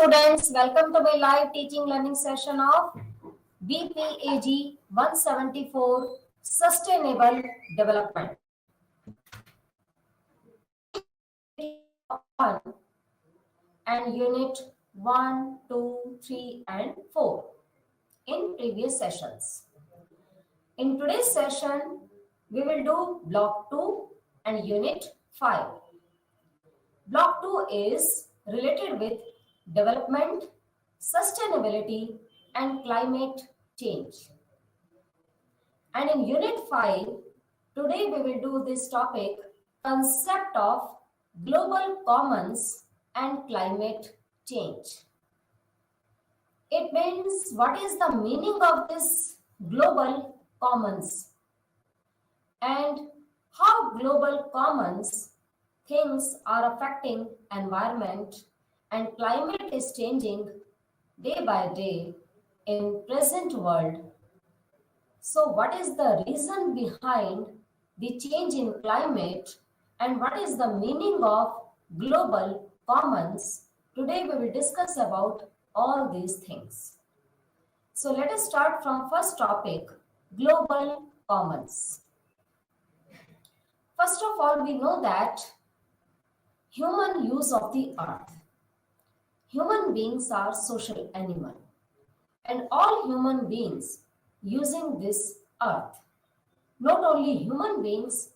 students, welcome to my live teaching learning session of BPAG 174 Sustainable Development. And unit 1, 2, 3 and 4 in previous sessions. In today's session, we will do block 2 and unit 5. Block 2 is related with development, sustainability and climate change. And in unit 5, today we will do this topic, concept of global commons and climate change. It means what is the meaning of this global commons and how global commons things are affecting environment and climate is changing day by day in present world. So what is the reason behind the change in climate and what is the meaning of global commons? Today we will discuss about all these things. So let us start from first topic, global commons. First of all, we know that human use of the earth. Human beings are social animal and all human beings using this earth. Not only human beings,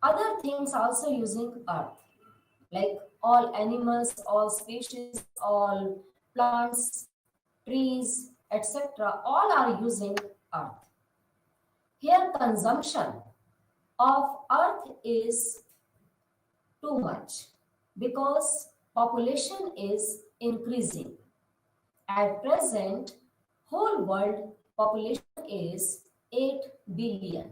other things also using earth, like all animals, all species, all plants, trees, etc. all are using earth. Here consumption of earth is too much because population is increasing. At present, whole world population is 8 billion.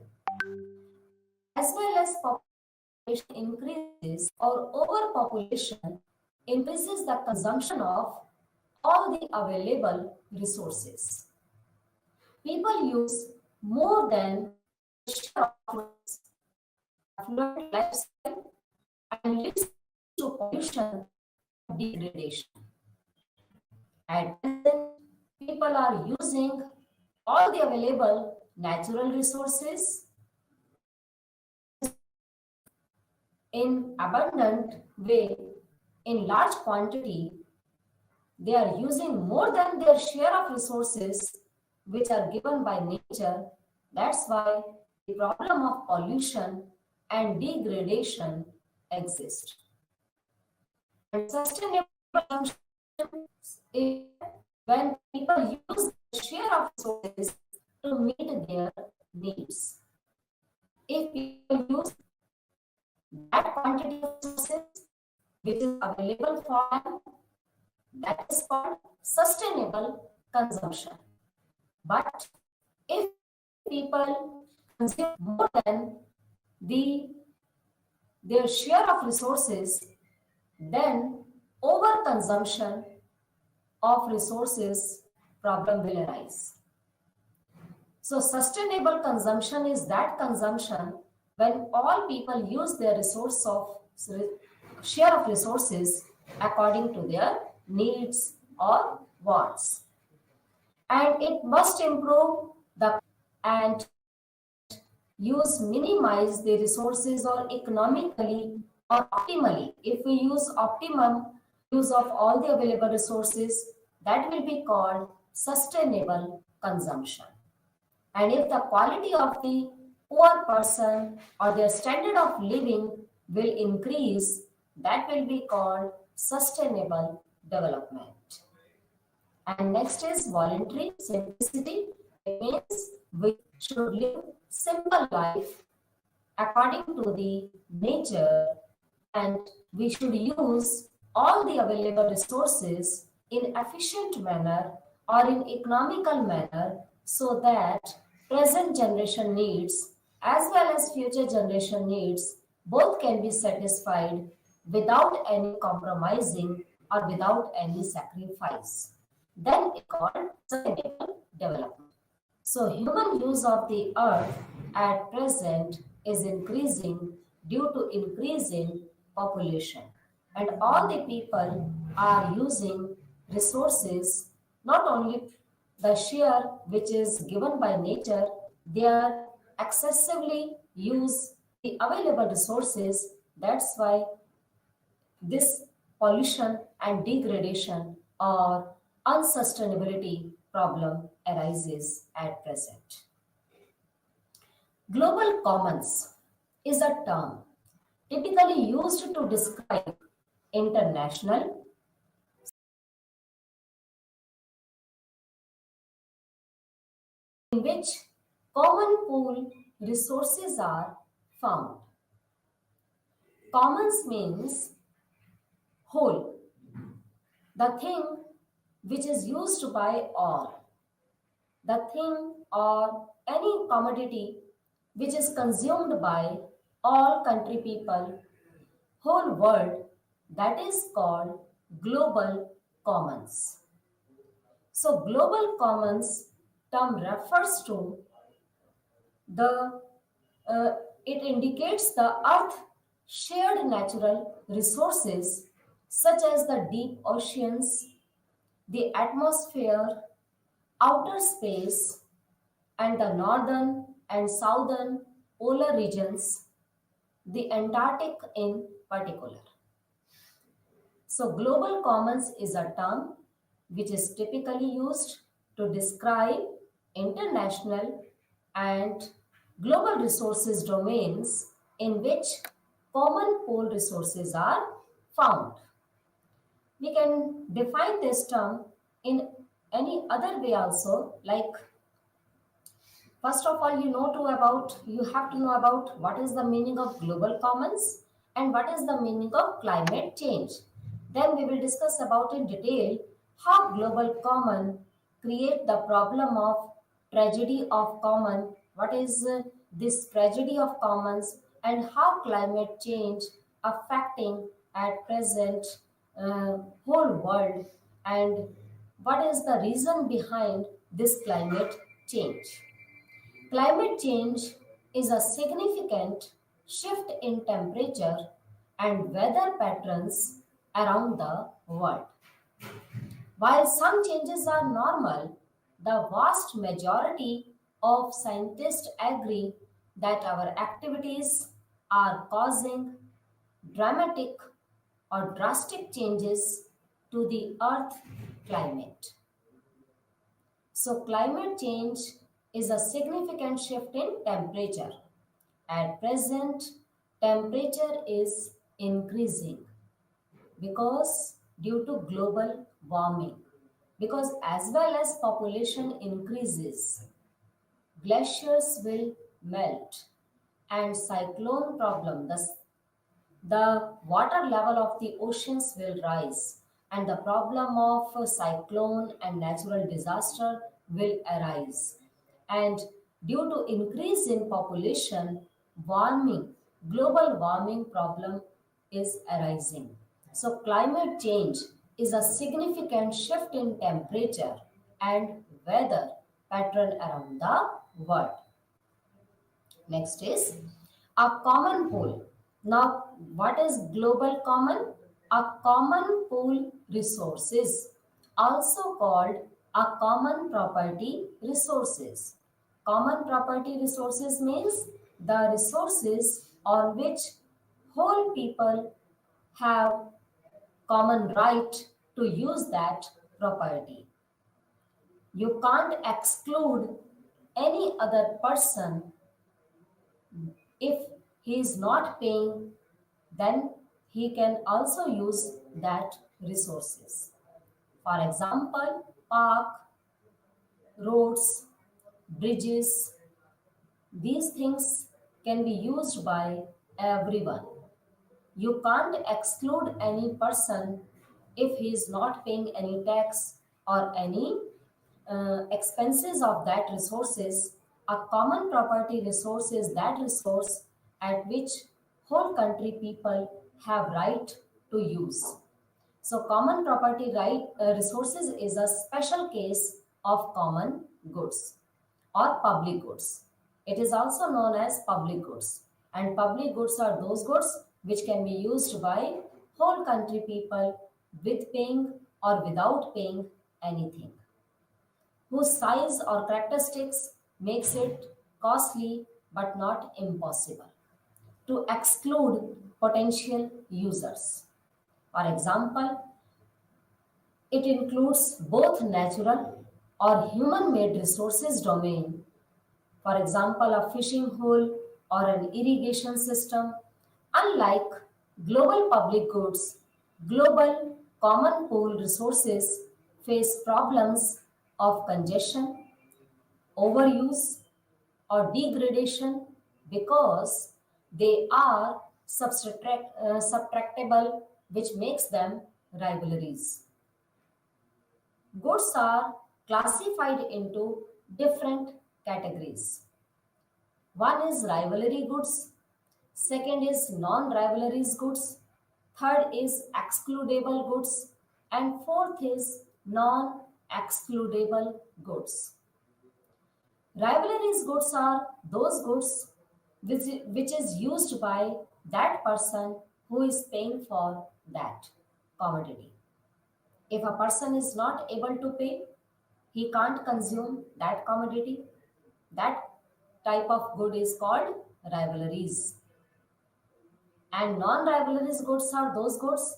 As well as population increases or overpopulation increases the consumption of all the available resources. People use more than the share of affluent lifestyle and leads to pollution and degradation. At present, people are using all the available natural resources in abundant way, in large quantity. They are using more than their share of resources which are given by nature. That's why the problem of pollution and degradation exists. And sustainable consumption is when people use the share of resources to meet their needs. If people use that quantity of resources which is available for them, that is called sustainable consumption. But if people consume more than their share of resources, then overconsumption of resources problem will arise. So sustainable consumption is that consumption when all people use their share of resources according to their needs or wants. And it must improve and minimize the resources or economically or optimally. If we use optimum use of all the available resources, that will be called sustainable consumption. And if the quality of the poor person or their standard of living will increase, that will be called sustainable development. And next is voluntary simplicity. It means we should live simple life according to the nature and we should use all the available resources in efficient manner or in economical manner so that present generation needs as well as future generation needs both can be satisfied without any compromising or without any sacrifice. Then it's called sustainable development. So human use of the earth at present is increasing due to increasing population. And all the people are using resources, not only the share which is given by nature, they are excessively use the available resources. That's why this pollution and degradation or unsustainability problem arises at present. Global commons is a term typically used to describe international in which common pool resources are found. Commons means whole, the thing which is used by all, the thing or any commodity which is consumed by all country people, whole world, that is called global commons. So global commons term refers to the uh, it indicates the earth shared natural resources such as the deep oceans, the atmosphere, outer space, and the northern and southern polar regions, the Antarctic in particular. So, global commons is a term which is typically used to describe international and global resources domains in which common pool resources are found. We can define this term in any other way also, like first of all, you have to know about what is the meaning of global commons and what is the meaning of climate change. Then we will discuss about in detail how global common create the problem of tragedy of common, what is this tragedy of commons, and how climate change affecting at present whole world, and what is the reason behind this climate change. Climate change is a significant shift in temperature and weather patterns around the world. While some changes are normal, the vast majority of scientists agree that our activities are causing dramatic or drastic changes to the earth climate. So, climate change is a significant shift in temperature. At present, temperature is increasing because due to global warming. Because as well as population increases, glaciers will melt and cyclone problem, the water level of the oceans will rise and the problem of cyclone and natural disaster will arise. And due to increase in population, warming, global warming problem is arising. So climate change is a significant shift in temperature and weather pattern around the world. Next is a common pool. Now, what is global common? A common pool resources, also called a common property resources. Common property resources means the resources on which whole people have common right to use that property. You can't exclude any other person. If he is not paying, then he can also use that resources. For example, park, roads, bridges, these things can be used by everyone. You can't exclude any person if he is not paying any tax or any expenses of that resources. A common property resource is that resource at which whole country people have right to use. So common property resources is a special case of common goods or public goods. It is also known as public goods. And public goods are those goods which can be used by whole country people with paying or without paying anything, whose size or characteristics makes it costly but not impossible to exclude potential users. For example, it includes both natural or human-made resources domain. For example, a fishing hole or an irrigation system. Unlike global public goods, global common pool resources face problems of congestion, overuse, or degradation because they are subtractable, which makes them rivalries. Goods are classified into different categories. One is rivalry goods, second is non-rivalries goods, third is excludable goods, and fourth is non-excludable goods. Rivalries goods are those goods which is used by that person who is paying for that commodity. If a person is not able to pay, he can't consume that commodity. That type of good is called rivalries. And non-rivalries goods are those goods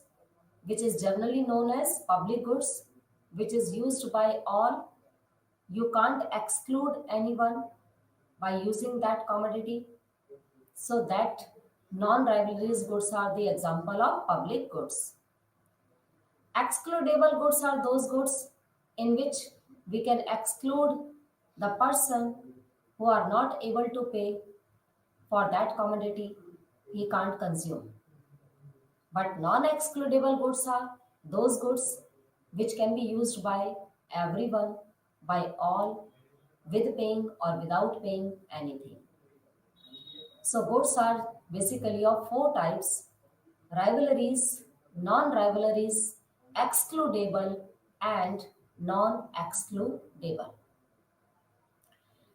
which is generally known as public goods, which is used by all. You can't exclude anyone by using that commodity. So that non-rivalries goods are the example of public goods. Excludable goods are those goods in which we can exclude the person who are not able to pay for that commodity, he can't consume. But non-excludable goods are those goods which can be used by everyone, by all, with paying or without paying anything. So goods are basically of four types: rivalries, non-rivalries, excludable, and non-excludable.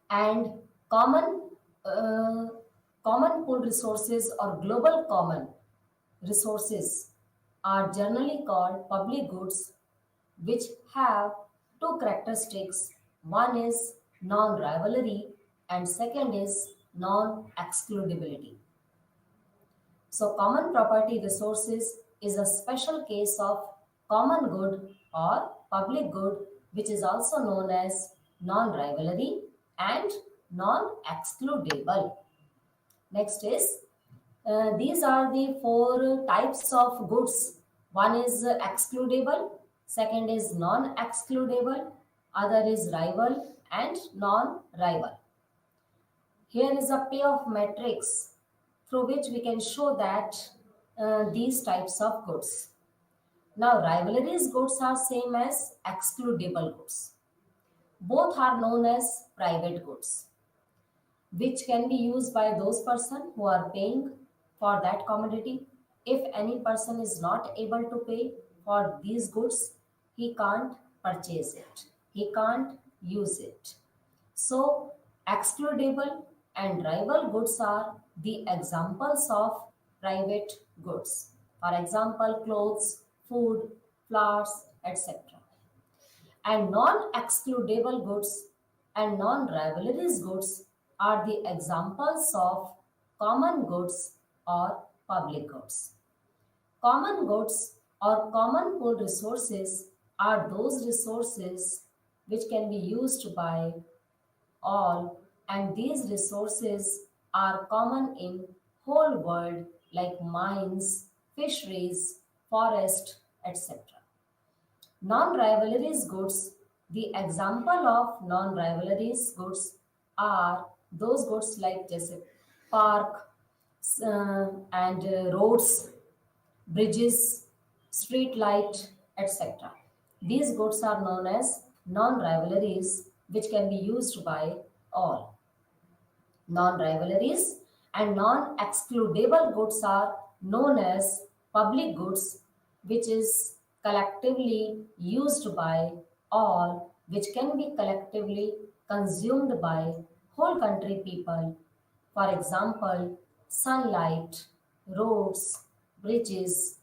And common uh, common pool resources or global common resources are generally called public goods, which have two characteristics. One is non-rivalry and second is non-excludability. So common property resources is a special case of common good or public good, which is also known as non-rivalry and non-excludable. Next is these are the four types of goods. One is excludable, second is non-excludable, other is rival and non-rival. Here is a payoff matrix through which we can show that these types of goods. Now, rivalries goods are same as excludable goods. Both are known as private goods, which can be used by those person who are paying for that commodity. If any person is not able to pay for these goods, he can't purchase it. He can't use it. So, excludable and rival goods are the examples of private goods. For example, clothes, food, flowers, etc. And non-excludable goods and non-rivalries goods are the examples of common goods or public goods. Common goods or common pool resources are those resources which can be used by all, and these resources are common in whole world like mines, fisheries, forest, etc. Non-rivalries goods. The example of non-rivalries goods are those goods like just park and roads, bridges, street light, etc. These goods are known as non-rivalries, which can be used by all. Non-rivalries and non-excludable goods are known as public goods, which is collectively used by all, which can be collectively consumed by whole country people. For example, sunlight, roads, bridges,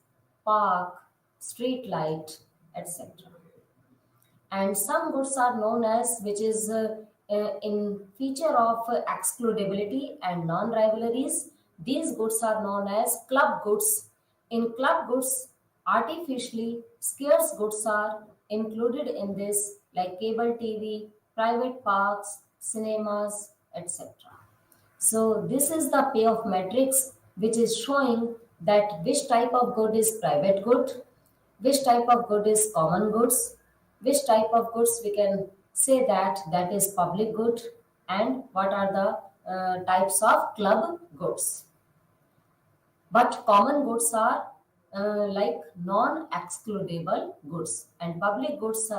park, street light, etc. And some goods are known as, which is in feature of excludability and non-rivalries. These goods are known as club goods. In club goods, artificially scarce goods are included in this, like cable TV, private parks, cinemas, etc. So this is the payoff matrix, which is showing that which type of good is private good, which type of good is common goods, which type of goods we can say that that is public good, and what are the types of club goods. But common goods are like non-excludable goods, and public goods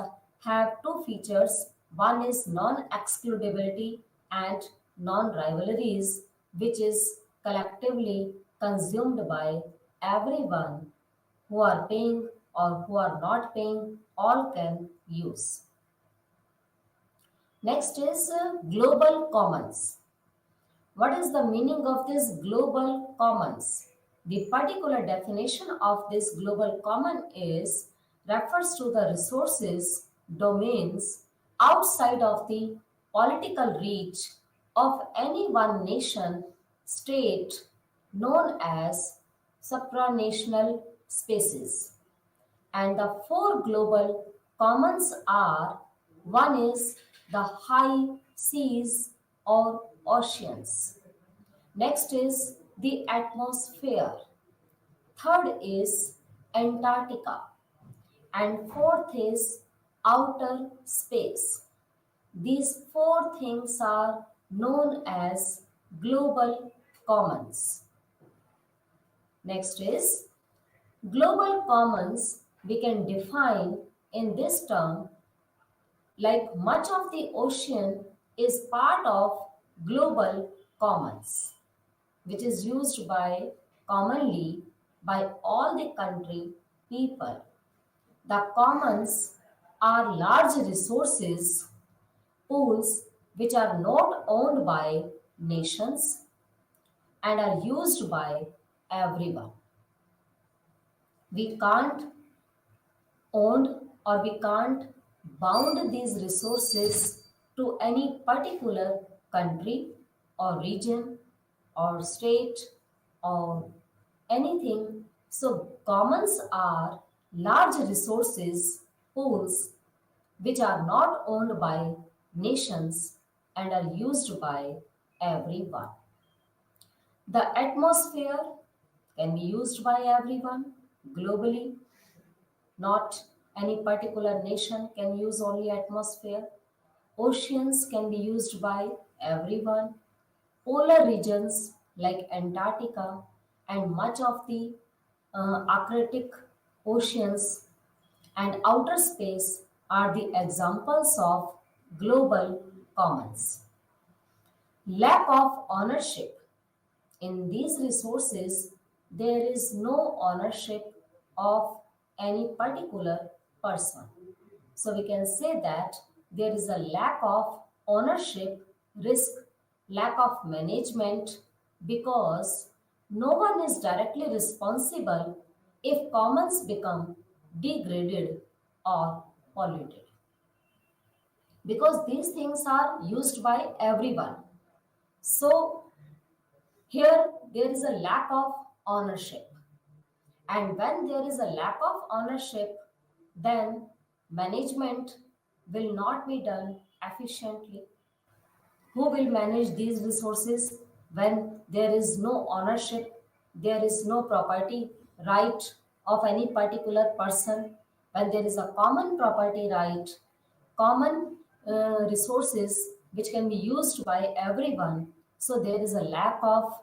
have two features. One is non-excludability and non-rivalries, which is collectively consumed by everyone who are paying or who are not paying, all can use. Next is global commons. What is the meaning of this global commons? The particular definition of this global common is refers to the resources, domains outside of the political reach of any one nation, state, known as supranational spaces. And the four global commons are: one is the high seas or oceans, next is the atmosphere, third is Antarctica, and fourth is outer space. These four things are known as global commons. Next is global commons, we can define in this term like much of the ocean is part of global commons, which is used by commonly by all the country people. The commons are large resources pools which are not owned by nations and are used by everyone. We can't own or we can't bound these resources to any particular country or region or state or anything. So commons are large resources pools which are not owned by nations and are used by everyone. The atmosphere can be used by everyone globally, not any particular nation can use only atmosphere. Oceans can be used by everyone. Polar regions like Antarctica and much of the Arctic oceans and outer space are the examples of global commons. Lack of ownership. In these resources, there is no ownership of any particular person. So we can say that there is a lack of ownership, risk, lack of management, because no one is directly responsible if commons become degraded or polluted. Because these things are used by everyone. So here there is a lack of ownership. And when there is a lack of ownership, then management will not be done efficiently. Who will manage these resources when there is no ownership, there is no property right of any particular person? When there is a common property right, common resources which can be used by everyone, so there is a lack of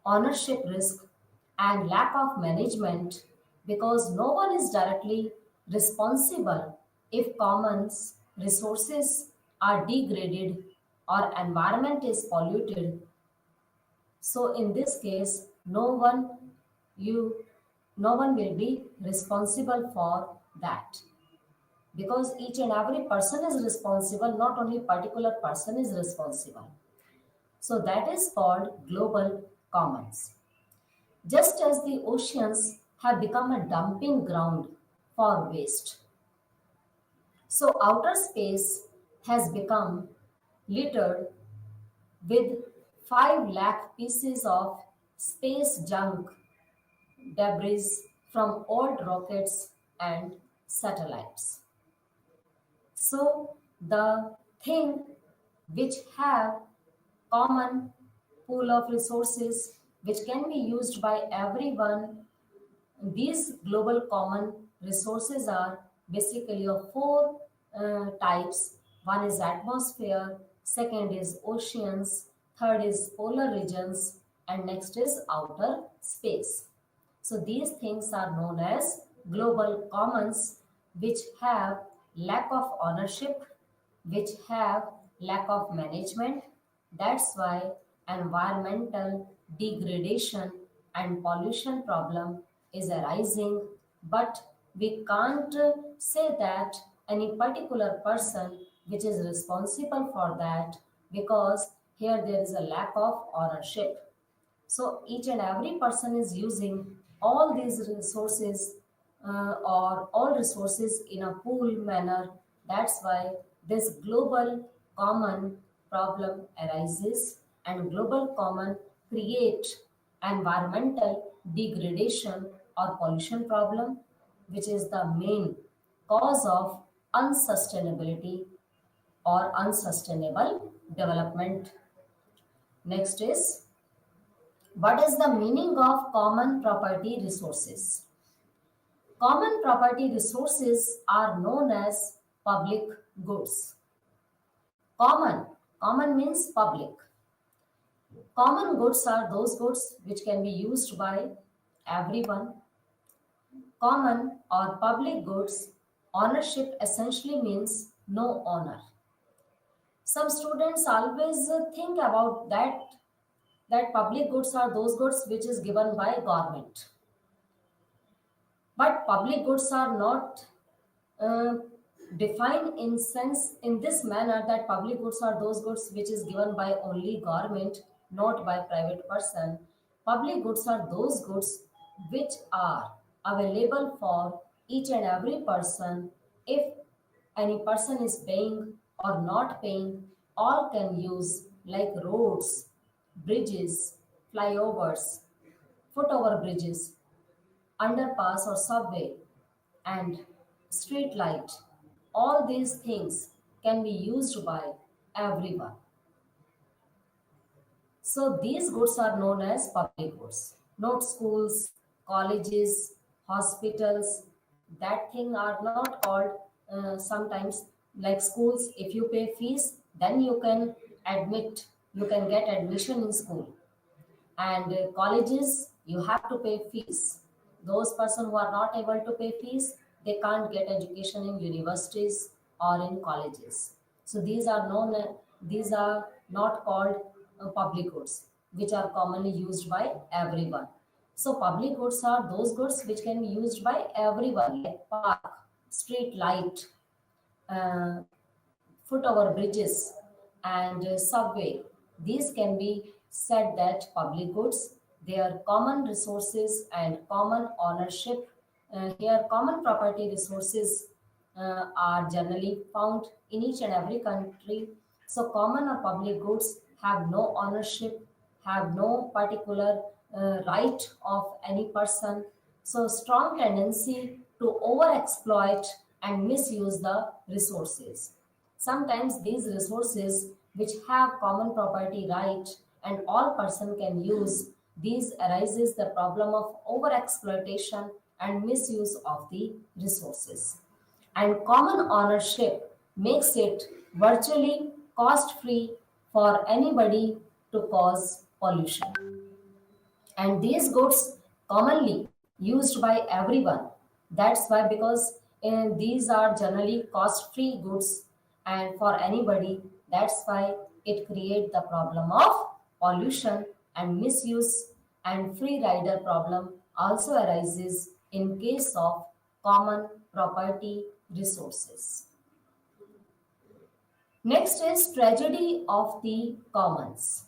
ownership risk and lack of management, because no one is directly responsible if commons resources are degraded or environment is polluted. So in this case, you no one will be responsible for that, because each and every person is responsible, not only particular person is responsible. So that is called global commons. Just as the oceans have become a dumping ground for waste. So outer space has become littered with 5 lakh pieces of space junk, debris from old rockets and satellites. So the thing which have common pool of resources which can be used by everyone, these global common resources are basically of four types. One is atmosphere, second is oceans, third is polar regions, and next is outer space. So these things are known as global commons, which have lack of ownership, which have lack of management. That's why environmental degradation and pollution problem is arising. But we can't say that any particular person which is responsible for that, because here there is a lack of ownership. So each and every person is using all these resources or all resources in a pool manner. That's why this global common problem arises, and global common create environmental degradation or pollution problem, which is the main cause of unsustainability or unsustainable development. Next is, what is the meaning of common property resources? Common property resources are known as public goods. Common. Common means public. Common goods are those goods which can be used by everyone. Common or public goods, ownership essentially means no owner. Some students always think about that public goods are those goods which is given by government. But public goods are not uh, defined in sense in this manner that public goods are those goods which is given by only government, not by private person. Public goods are those goods which are available for each and every person. If any person is paying or not paying, all can use, like roads, bridges, flyovers, foot over bridges, underpass or subway, and street light. All these things can be used by everyone. So these goods are known as public goods. Not schools, colleges, hospitals. That thing are not called sometimes, like schools. If you pay fees, then you can admit. You can get admission in school. And colleges, you have to pay fees. Those person who are not able to pay fees, they can't get education in universities or in colleges. So these are not called public goods, which are commonly used by everyone. So public goods are those goods which can be used by everyone, like park, street light, uh, foot over bridges, and subway. These can be said that public goods. They are common resources and common ownership. Here, common property resources are generally found in each and every country. So, common or public goods have no ownership, have no particular right of any person. So, strong tendency to overexploit and misuse the resources. Sometimes these resources which have common property right and all person can use, these arises the problem of over exploitation and misuse of the resources. And common ownership makes it virtually cost free for anybody to cause pollution. And these goods commonly used by everyone. That's why, because these are generally cost free goods and for anybody, that's why it create the problem of pollution and misuse, and free rider problem also arises in case of common property resources. Next is tragedy of the commons.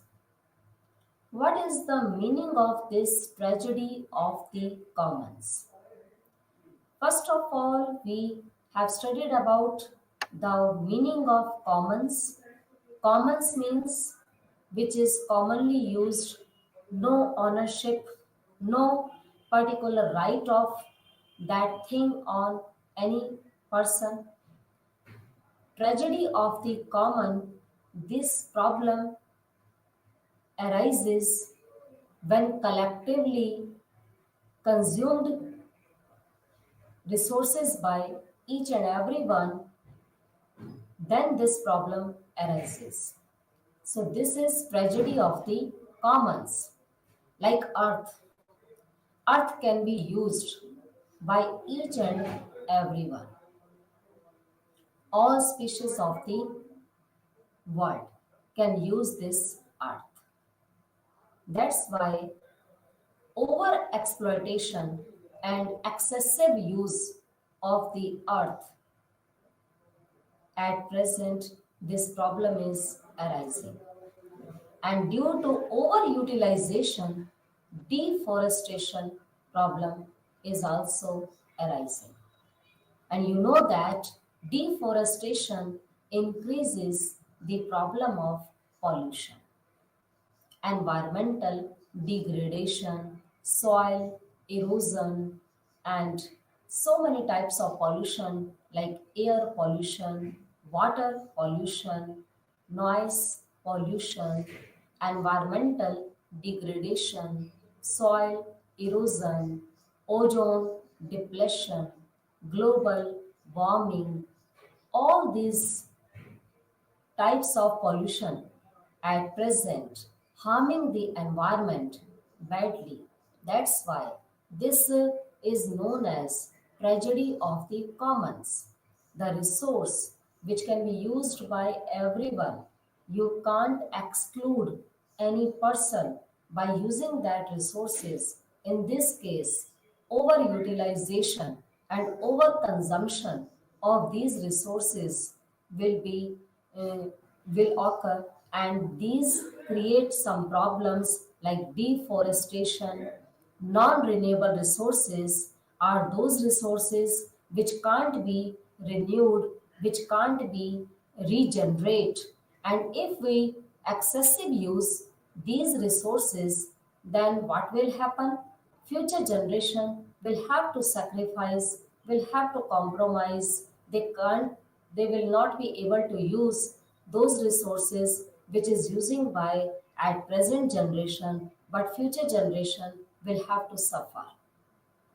What is the meaning of this tragedy of the commons? First of all, we have studied about the meaning of commons. Commons means which is commonly used, no ownership, no particular right of that thing on any person. Tragedy of the common, this problem arises when collectively consumed resources by each and everyone, then this problem arises. So this is tragedy of the commons. Like earth, earth can be used by each and everyone. All species of the world can use this earth. That's why over exploitation and excessive use of the earth at present, this problem is arising. And due to overutilization, deforestation problem is also arising. And you know that deforestation increases the problem of pollution, environmental degradation, soil erosion, and so many types of pollution like air pollution, water pollution, noise pollution, environmental degradation, soil erosion, ozone depletion, global warming, all these types of pollution at present harming the environment badly. That's why this is known as tragedy of the commons. The resource which can be used by everyone. You can't exclude any person by using that resources. In this case, overutilization and overconsumption of these resources will be uh, will occur, and these create some problems like deforestation. Non-renewable resources are those resources which can't be renewed, which can't be regenerate, and if we excessive use these resources, then what will happen? Future generation will have to sacrifice, will have to compromise. They will not be able to use those resources which is using by at present generation, but future generation will have to suffer.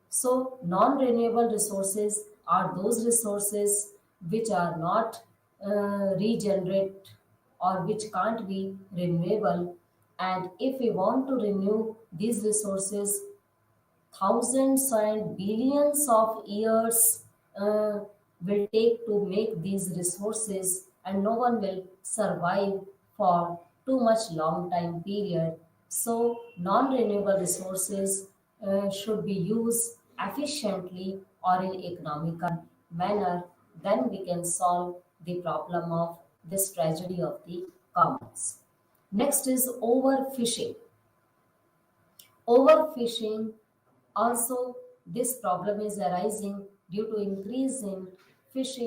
So, non renewable resources are those resources which are not regenerate or which can't be renewable. And if we want to renew these resources, thousands and billions of years will take to make these resources, and no one will survive for too much long time period. So non-renewable resources should be used efficiently or in economical manner. Then we can solve the problem of this tragedy of the commons. Next is overfishing. Overfishing, also this problem is arising due to increase in fish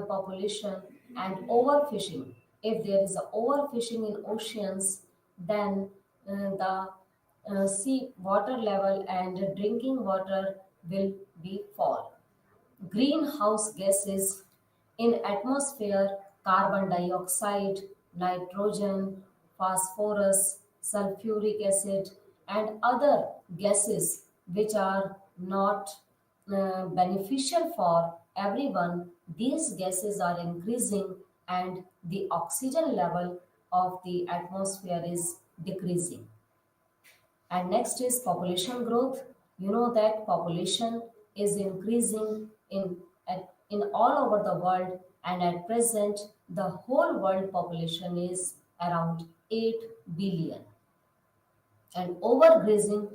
population and overfishing. If there is a overfishing in oceans, then the sea water level and drinking water will be fall. Greenhouse gases in atmosphere: carbon dioxide, nitrogen, phosphorus, sulfuric acid, and other gases which are not beneficial for everyone. These gases are increasing, and the oxygen level of the atmosphere is decreasing. And next is population growth. You know that population is increasing in all over the world, and at present the whole world population is around 8 billion. And overgrazing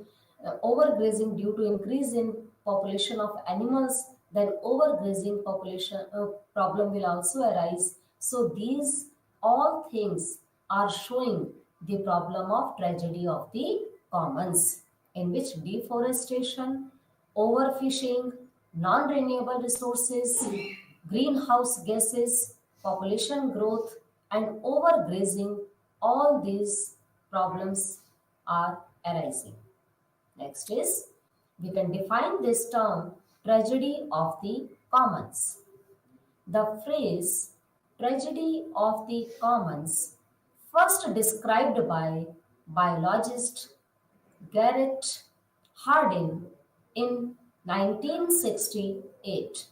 due to increase in population of animals, then overgrazing population problem will also arise. So these all things are showing the problem of tragedy of the commons, in which deforestation, overfishing, non renewable resources, greenhouse gases, population growth, and overgrazing, all these problems are arising. Next is, we can define this term tragedy of the commons. The phrase tragedy of the commons, first described by biologist Garrett Hardin in 1968.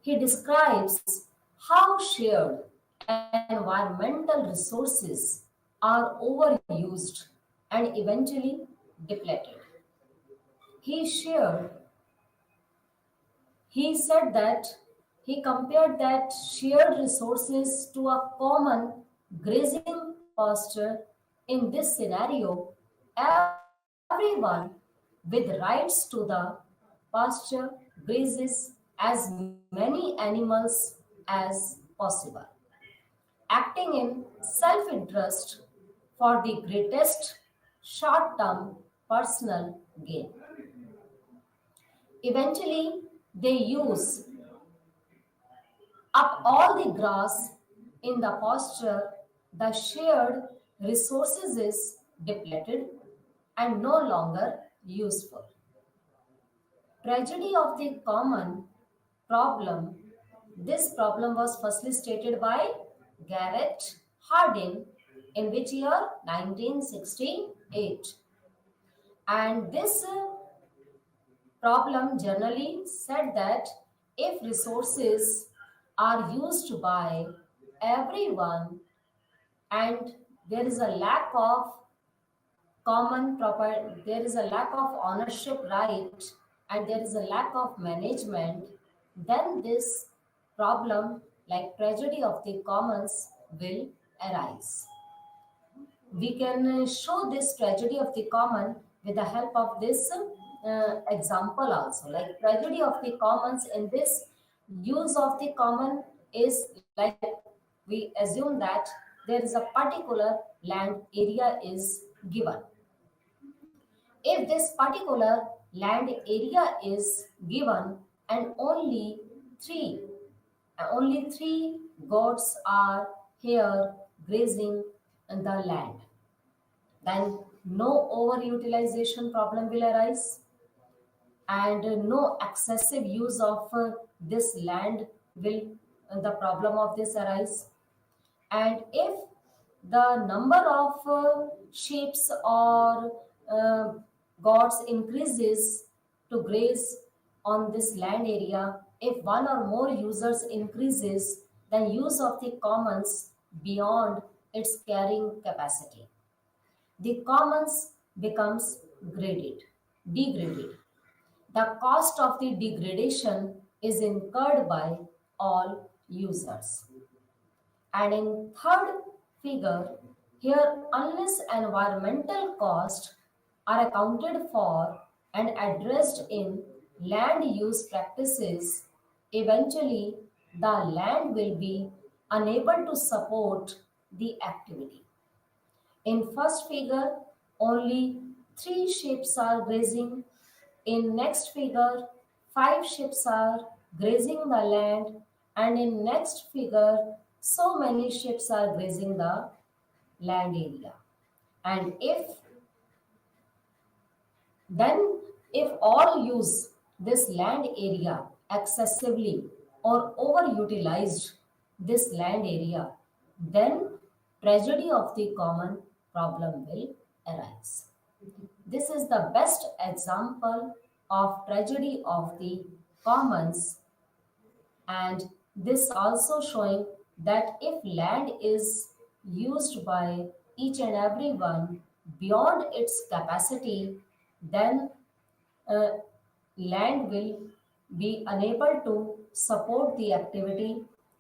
He describes how shared environmental resources are overused and eventually depleted. He shared He said that he compared that shared resources to a common grazing pasture. In this scenario, everyone with rights to the pasture grazes as many animals as possible, acting in self interest for the greatest short term personal gain. Eventually, they use up all the grass in the pasture, the shared resources is depleted and no longer useful. Tragedy of the common problem. This problem was firstly stated by Garrett Hardin in which year? 1968. And this problem generally said that if resources are used by everyone and there is a lack of common proper, there is a lack of ownership right and there is a lack of management, then this problem like tragedy of the commons will arise. We can show this tragedy of the common with the help of this example also, like tragedy of the commons. In this, use of the common is like we assume that there is a particular land area is given. If this particular land area is given and three only three goats are here grazing in the land, then no overutilization problem will arise and no excessive use of this land will the problem of this arise. And if the number of sheep or uh, goats increases to graze on this land area, if one or more users increases, then use of the commons beyond its carrying capacity, the commons becomes degraded. The cost of the degradation is incurred by all users. And in third figure, here unless environmental costs are accounted for and addressed in land use practices, eventually the land will be unable to support the activity. In first figure, only three sheep are grazing. In next figure, five sheep are grazing the land. And in next figure, so many sheep are grazing the land area. And then if all use this land area excessively or overutilized this land area, then tragedy of the common problem will arise. This is the best example of tragedy of the commons, and this also showing that if land is used by each and every one beyond its capacity, then uh, land will be unable to support the activity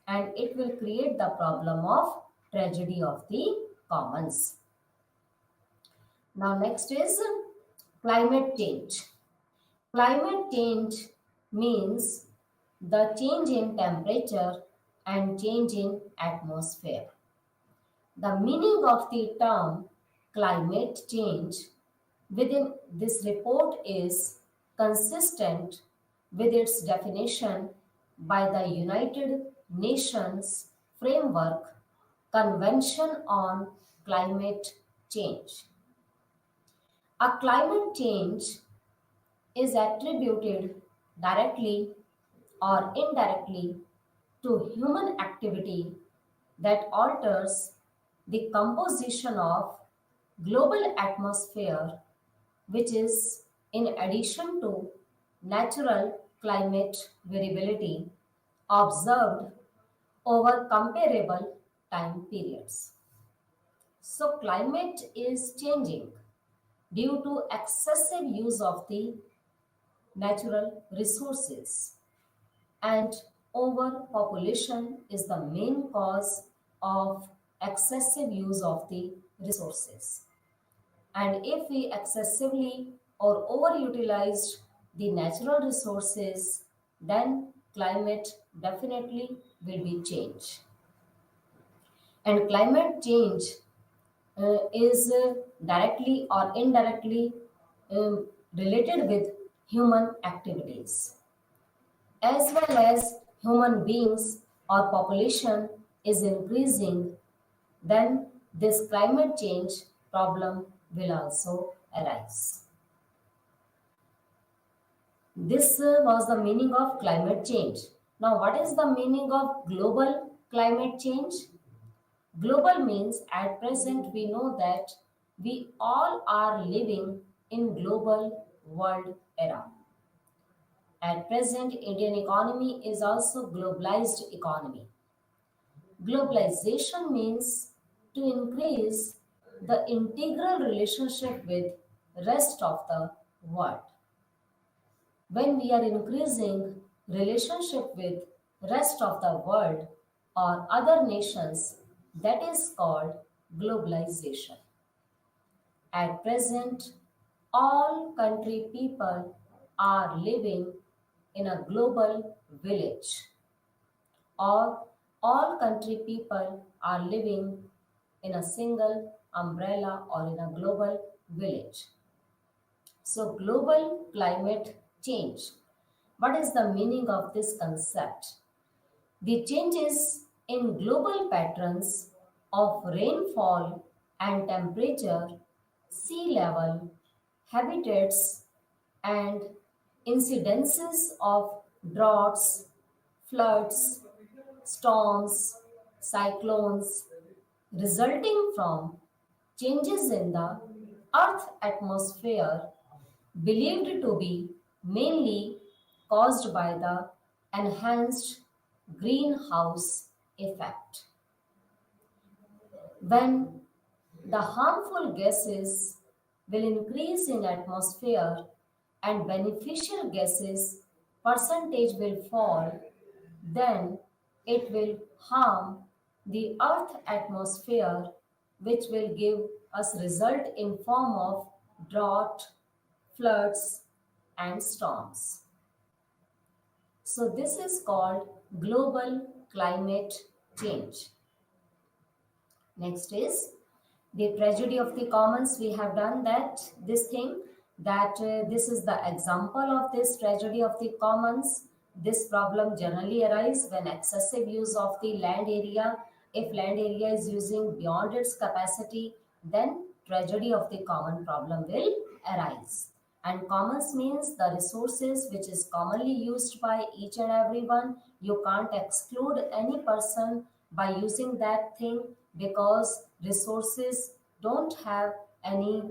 and it will create the problem of tragedy of the commons. Now next is climate change. Climate change means the change in temperature and change in atmosphere. The meaning of the term climate change within this report is consistent with its definition by the United Nations Framework Convention on Climate Change. A climate change is attributed directly or indirectly to human activity that alters the composition of global atmosphere, which is in addition to natural climate variability observed over comparable time periods. So climate is changing due to excessive use of the natural resources, and overpopulation is the main cause of excessive use of the resources. And if we excessively or overutilized the natural resources, then climate definitely will be changed. And climate change is directly or indirectly related with human activities, as well as human beings or population is increasing, then this climate change problem will also arise. This was the meaning of climate change. Now, what is the meaning of global climate change? Global means at present we know that we all are living in global world era. At present, Indian economy is also globalized economy. Globalization means to increase the integral relationship with rest of the world. When we are increasing relationship with rest of the world or other nations, that is called globalization. At present, all country people are living in a global village, or all country people are living in a single umbrella or in a global village. So, global climate change. What is the meaning of this concept? The changes in global patterns of rainfall and temperature, sea level, habitats, and incidences of droughts, floods, storms, cyclones, resulting from changes in the Earth atmosphere, believed to be mainly caused by the enhanced greenhouse effect. When the harmful gases will increase in atmosphere and beneficial gases percentage will fall, then it will harm the earth atmosphere, which will give us result in form of drought, floods and storms. So this is called global climate change. Next is the tragedy of the commons. We have done that this thing, that this is the example of this tragedy of the commons. This problem generally arises when excessive use of the land area. If land area is using beyond its capacity, then tragedy of the common problem will arise. And commons means the resources which is commonly used by each and everyone. You can't exclude any person by using that thing, because resources don't have any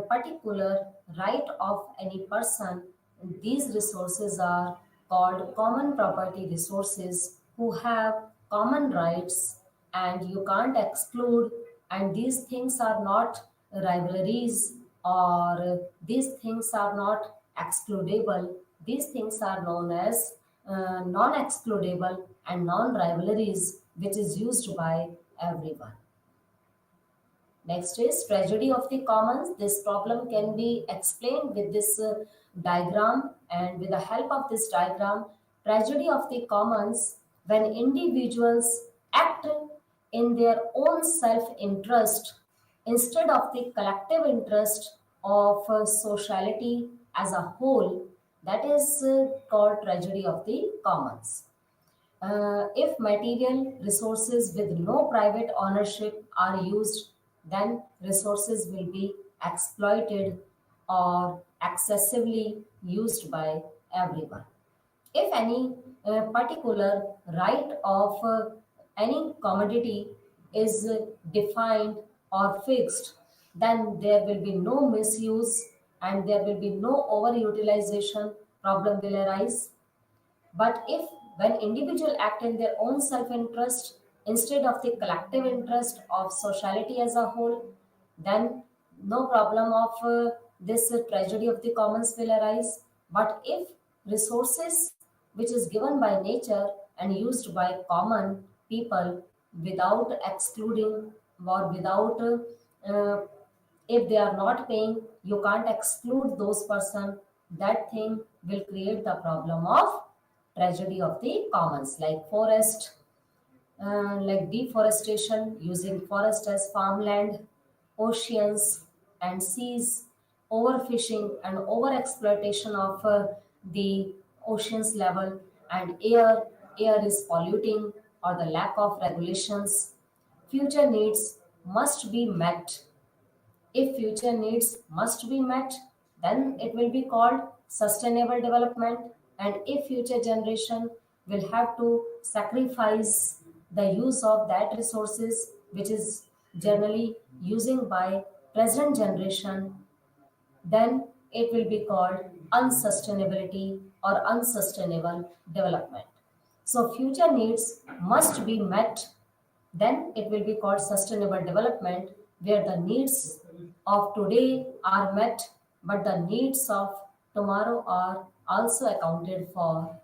particular right of any person. These resources are called common property resources who have common rights, and you can't exclude. And these things are not rivalries, or these things are not excludable. These things are known as non-excludable and non-rivalries, which is used by everyone. Next is tragedy of the commons. This problem can be explained with this diagram, and with the help of this diagram, tragedy of the commons, when individuals act in their own self-interest instead of the collective interest of sociality as a whole, That is called tragedy of the commons. If material resources with no private ownership are used, then resources will be exploited or excessively used by everyone. If any particular right of any commodity is defined or fixed, then there will be no misuse and there will be no overutilization problem will arise. But if when individuals act in their own self-interest instead of the collective interest of society as a whole, then no problem of this tragedy of the commons will arise. But if resources which is given by nature and used by common people without excluding or without if they are not paying, you can't exclude those person. That thing will create the problem of tragedy of the commons, like forest, like deforestation, using forest as farmland, oceans and seas, overfishing and overexploitation of the oceans level, and air is polluting, or the lack of regulations. Future needs must be met. If future needs must be met, then it will be called sustainable development. And if future generation will have to sacrifice the use of that resources, which is generally using by present generation, then it will be called unsustainability or unsustainable development. So future needs must be met, then it will be called sustainable development, where the needs of today are met, but the needs of tomorrow are also accounted for.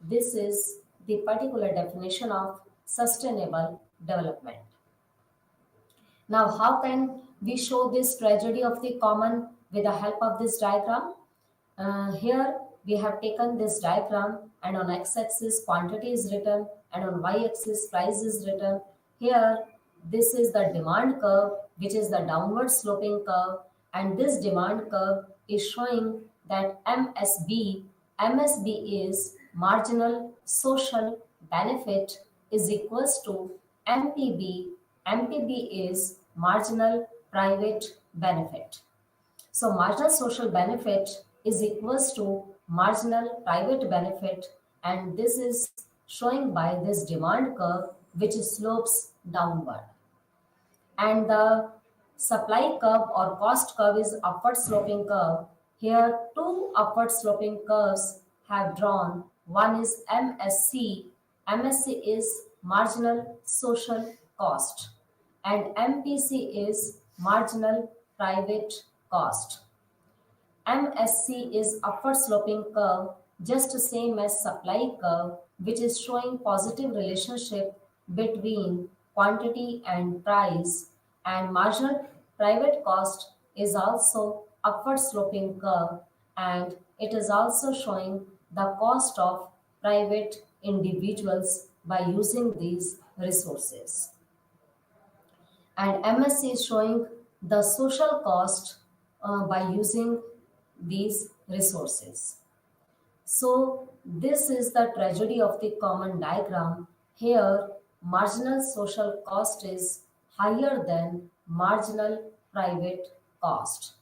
This is the particular definition of sustainable development. Now, how can we show this tragedy of the common with the help of this diagram? Here we have taken this diagram, and on x-axis quantity is written and on y-axis price is written. Here this is the demand curve, which is the downward sloping curve, and this demand curve is showing that MSB is marginal social benefit, is equals to MPB is marginal private benefit. So marginal social benefit is equals to marginal private benefit, and this is showing by this demand curve which slopes downward. And the supply curve or cost curve is upward sloping curve. Here two upward sloping curves have drawn. One is MSC. MSC is marginal social cost, and MPC is marginal private cost. MSC is upward sloping curve, just the same as supply curve, which is showing positive relationship between quantity and price, and marginal private cost is also upward sloping curve, and it is also showing the cost of private individuals by using these resources. And MSc is showing the social cost by using these resources. So this is the tragedy of the common diagram. Here marginal social cost is higher than marginal private cost.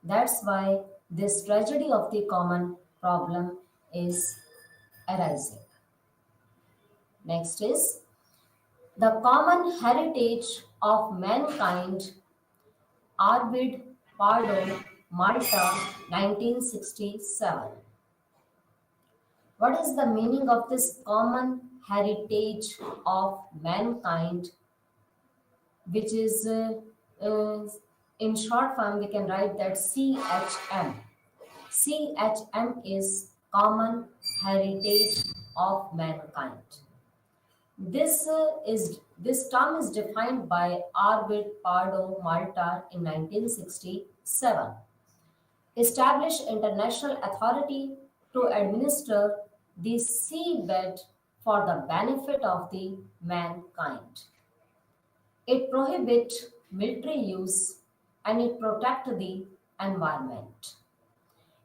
That's why this tragedy of the common problem is arising. Next is the common heritage of mankind, Arvid Pardo, Malta, 1967. What is the meaning of this common heritage of mankind, which is in short form we can write that CHM. CHM is common heritage of mankind. This term is defined by Arvid Pardo, Malta in 1967. Established international authority to administer the seabed for the benefit of the mankind. It prohibits military use and it protects the environment.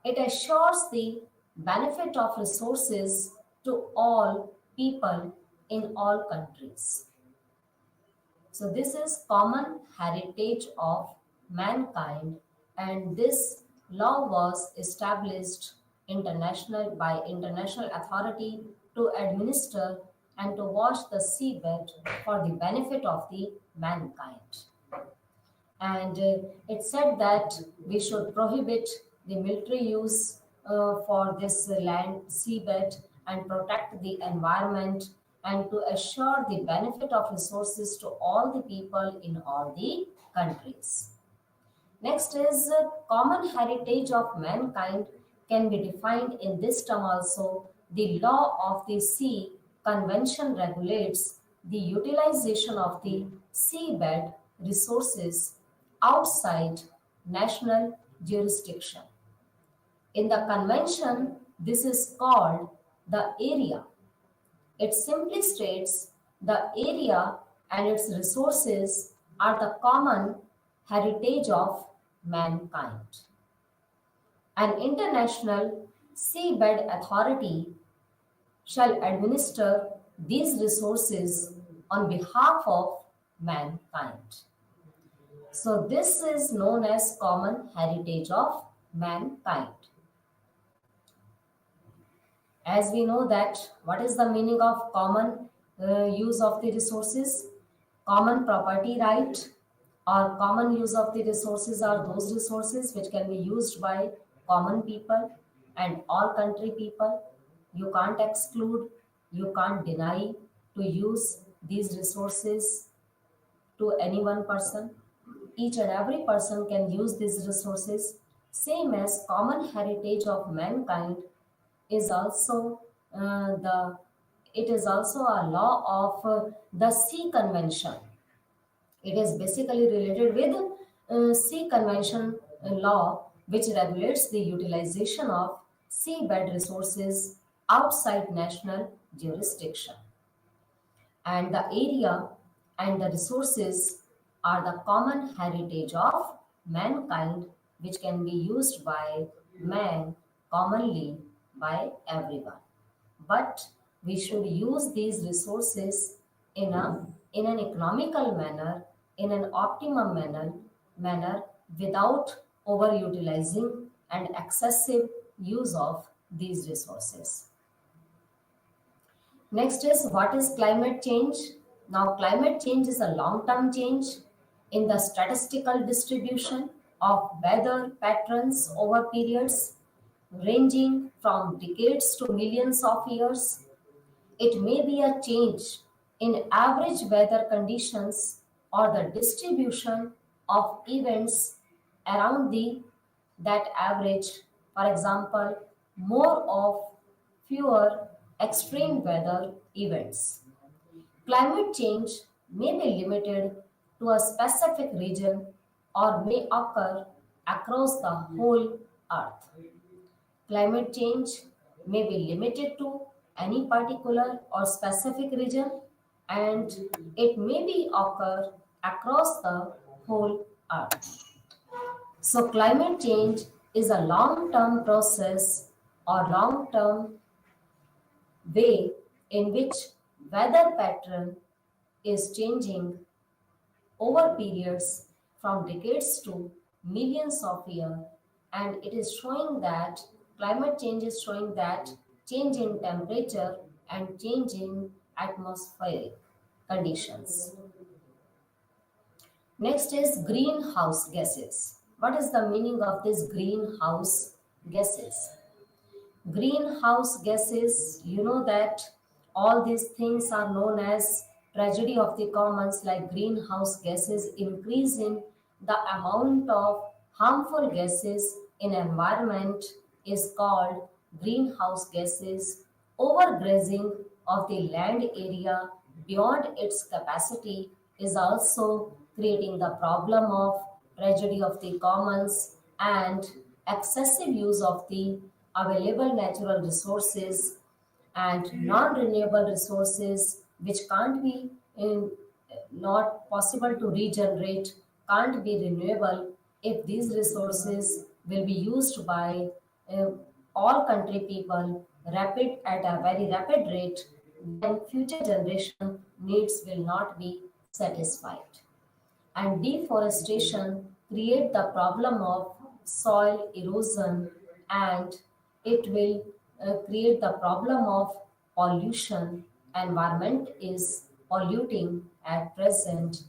It assures the benefit of resources to all people in all countries. So this is common heritage of mankind, and this law was established international by international authority to administer and to watch the seabed for the benefit of the mankind. And it said that we should prohibit the military use for this land seabed and protect the environment and to assure the benefit of resources to all the people in all the countries. Next is common heritage of mankind can be defined in this term also. The law of the sea convention regulates the utilization of the seabed resources outside national jurisdiction. In the convention, this is called the area. It simply states the area and its resources are the common heritage of mankind. An international seabed authority shall administer these resources on behalf of mankind. So, this is known as common heritage of mankind. As we know that what is the meaning of common use of the resources? Common property right or common use of the resources are those resources which can be used by common people and all country people. You can't exclude, you can't deny to use these resources to any one person. Each and every person can use these resources. Same as common heritage of mankind is also the it is also a law of the sea convention. It is basically related with sea convention law which regulates the utilization of seabed resources outside national jurisdiction, and the area and the resources are the common heritage of mankind which can be used by man commonly by everyone. But we should use these resources in an economical manner, in an optimum manner without overutilizing and excessive use of these resources. Next is what is climate change? Now, climate change is a long-term change in the statistical distribution of weather patterns over periods ranging from decades to millions of years. It may be a change in average weather conditions or the distribution of events around the that average. For example, more of fewer extreme weather events. Climate change may be limited to a specific region or may occur across the whole earth. Climate change may be limited to any particular or specific region and it may be occur across the whole earth. So climate change is a long-term process or long-term way in which weather pattern is changing over periods from decades to millions of years, and it is showing that climate change is showing that change in temperature and change in atmospheric conditions. Next is greenhouse gases. What is the meaning of this greenhouse gases? Greenhouse gases, you know that all these things are known as tragedy of the commons, like greenhouse gases increase in the amount of harmful gases in environment is called greenhouse gases. Overgrazing of the land area beyond its capacity is also creating the problem of tragedy of the commons, and excessive use of the available natural resources and non-renewable resources which can't be in, not possible to regenerate, can't be renewable if these resources will be used by uh, all country people rapid at a very rapid rate, then future generation needs will not be satisfied. And deforestation create the problem of soil erosion, and it will create the problem of pollution. Environment is polluting at present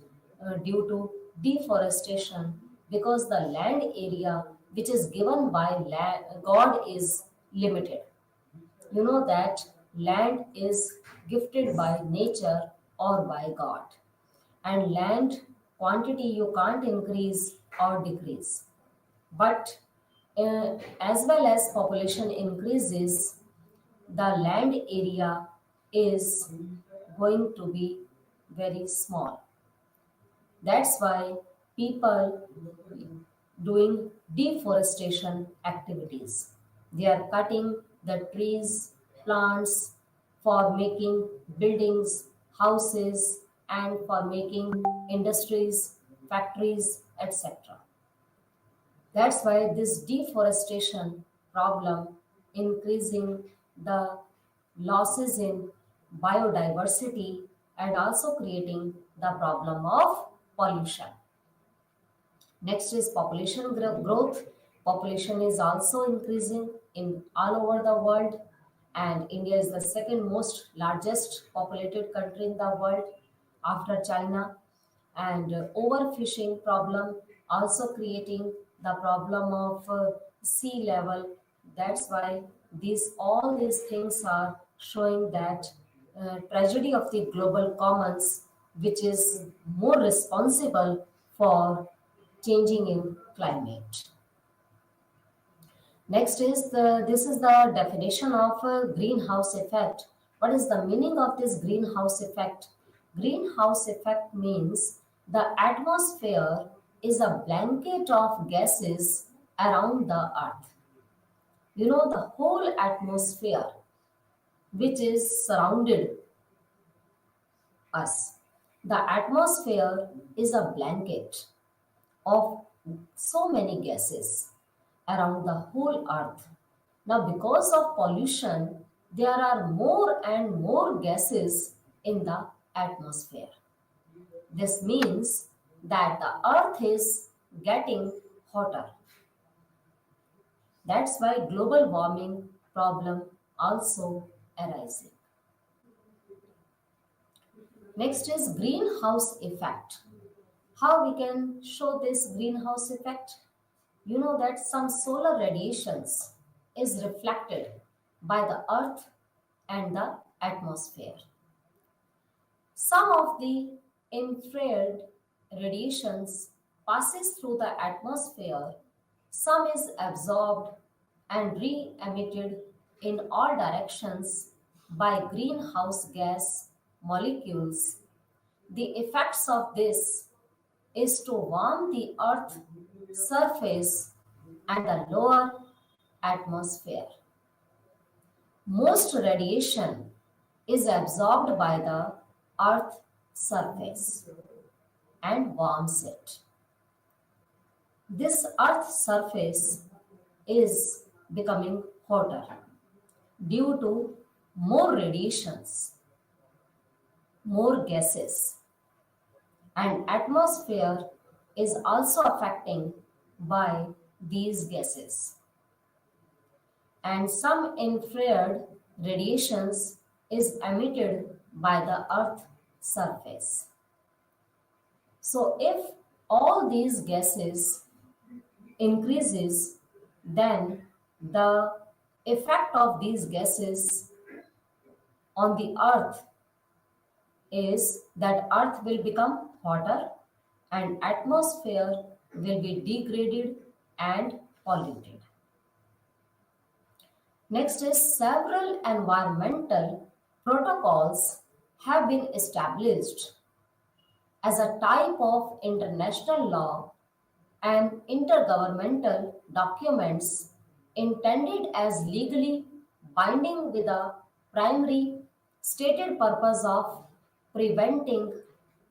due to deforestation, because the land area which is given by God is limited. You know that land is gifted by nature or by God, and land quantity you can't increase or decrease. But as well as population increases, the land area is going to be very small. That's why people doing deforestation activities. They are cutting the trees, plants for making buildings, houses, and for making industries, factories, etc. That's why this deforestation problem increasing the losses in biodiversity and also creating the problem of pollution. Next is population growth. Population is also increasing in all over the world, and India is the second most largest populated country in the world after China. And overfishing problem also creating the problem of sea level. That's why these things are showing that tragedy of the global commons, which is more responsible for changing in climate. Next is this is the definition of greenhouse effect. What is the meaning of this greenhouse effect? Greenhouse effect means the atmosphere is a blanket of gases around the earth. You know, the whole atmosphere which is surrounded us. The atmosphere is a blanket of so many gases around the whole earth. Now, because of pollution, there are more and more gases in the atmosphere. This means that the earth is getting hotter. That's why global warming problem also arising. Next is greenhouse effect. How we can show this greenhouse effect? You know that some solar radiations is reflected by the earth and the atmosphere. Some of the infrared radiations passes through the atmosphere, some is absorbed and re-emitted in all directions by greenhouse gas molecules. The effects of this is to warm the earth surface and the lower atmosphere. Most radiation is absorbed by the earth surface and warms it. This earth surface is becoming hotter due to more radiations, more gases, and atmosphere is also affecting by these gases, and some infrared radiations is emitted by the earth surface. So if all these gases increases, then the effect of these gases on the earth is that earth will become hotter and atmosphere will be degraded and polluted. Next is several environmental protocols have been established as a type of international law and intergovernmental documents intended as legally binding with a primary stated purpose of preventing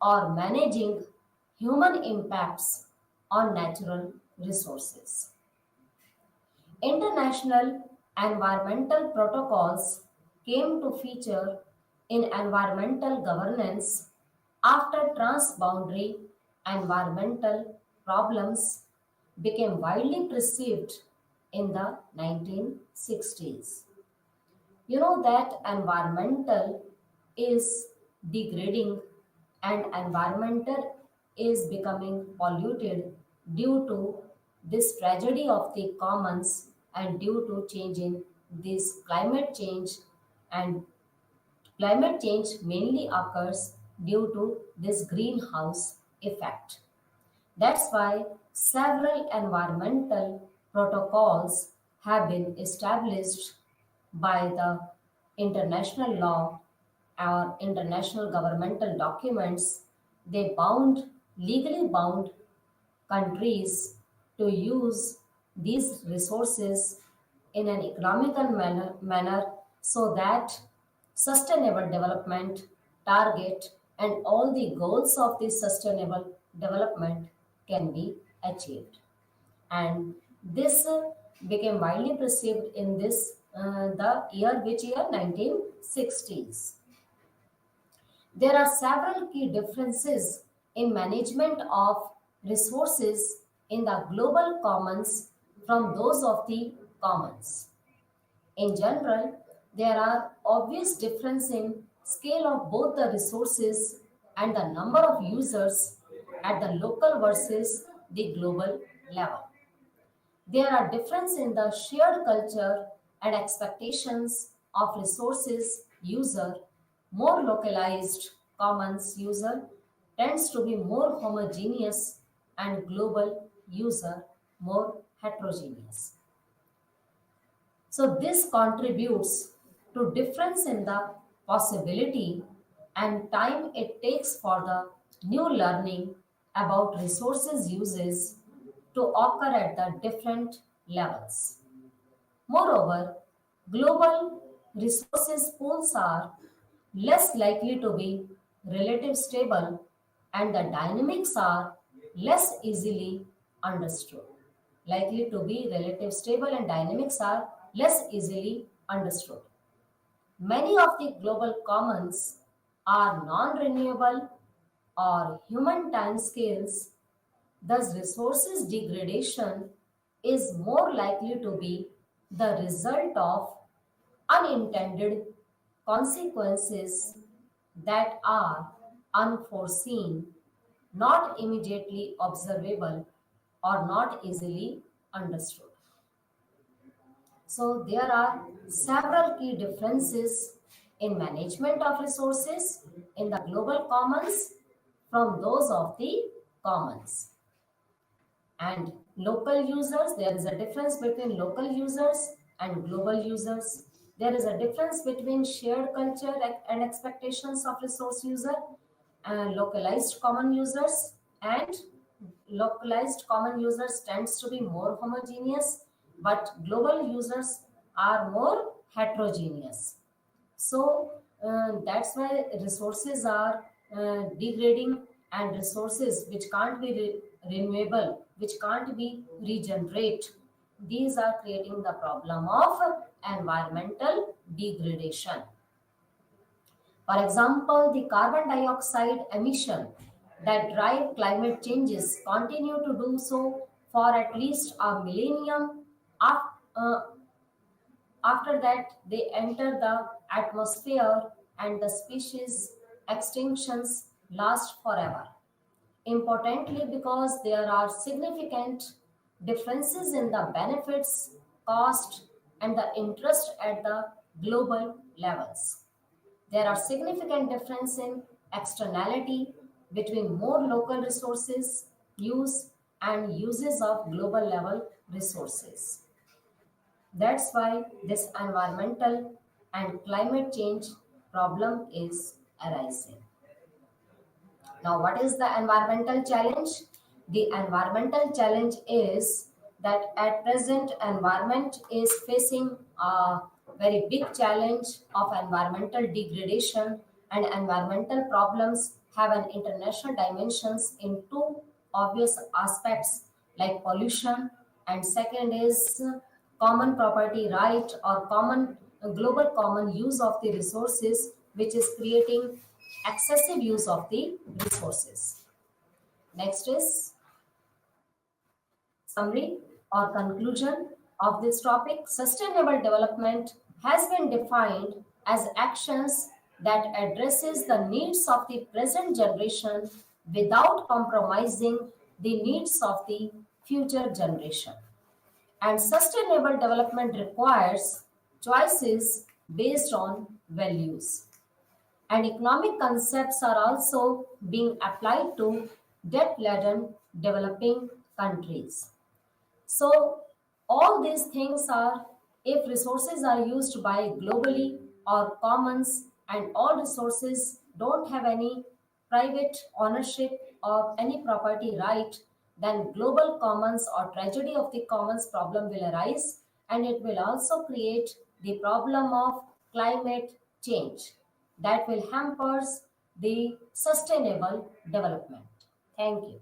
or managing human impacts on natural resources. International environmental protocols came to feature in environmental governance after transboundary environmental problems became widely perceived in the 1960s. You know that environmental is degrading and environmental is becoming polluted due to this tragedy of the commons and due to changing this climate change, and climate change mainly occurs due to this greenhouse effect. That's why several environmental protocols have been established by the international law or international governmental documents. They legally bound countries to use these resources in an economical manner so that sustainable development target and all the goals of this sustainable development can be achieved. And this became widely perceived in this the year, which year, 1960s. There are several key differences in management of resources in the global commons from those of the commons. In general, there are obvious difference in scale of both the resources and the number of users at the local versus the global level. There are differences in the shared culture and expectations of resources user. More localized commons user tends to be more homogeneous and global user more heterogeneous. So this contributes to difference in the possibility and time it takes for the new learning about resources uses to occur at the different levels. Moreover, global resources pools are less likely to be relative stable and the dynamics are less easily understood. Likely to be relative stable and dynamics are less easily understood. Many of the global commons are non renewable or human timescales. Thus, resources degradation is more likely to be the result of unintended consequences that are unforeseen, not immediately observable, or not easily understood. So, there are several key differences in management of resources in the global commons from those of the commons. And local users, there is a difference between local users and global users. There is a difference between shared culture and expectations of resource user and localized common users. And localized common users tends to be more homogeneous, but global users are more heterogeneous. So that's why resources are degrading, and resources which can't be renewable, which can't be regenerate, these are creating the problem of environmental degradation. For example, the carbon dioxide emission that drive climate changes continue to do so for at least a millennium. Af- uh, After that, they enter the atmosphere and the species extinctions last forever. Importantly, because there are significant differences in the benefits, cost, and the interest at the global levels. There are significant difference in externality between more local resources use and uses of global level resources. That's why this environmental and climate change problem is arising. Now, what is the environmental challenge? The environmental challenge is that at present environment is facing a very big challenge of environmental degradation, and environmental problems have an international dimensions in two obvious aspects like pollution, and second is common property right or common global common use of the resources, which is creating excessive use of the resources. Next is summary or conclusion of this topic. Sustainable development has been defined as actions that addresses the needs of the present generation without compromising the needs of the future generation. And sustainable development requires choices based on values. And economic concepts are also being applied to debt laden developing countries. So, all these things are, if resources are used by globally or commons, and all resources don't have any private ownership of any property right, then global commons or tragedy of the commons problem will arise, and it will also create the problem of climate change that will hampers the sustainable development. Thank you.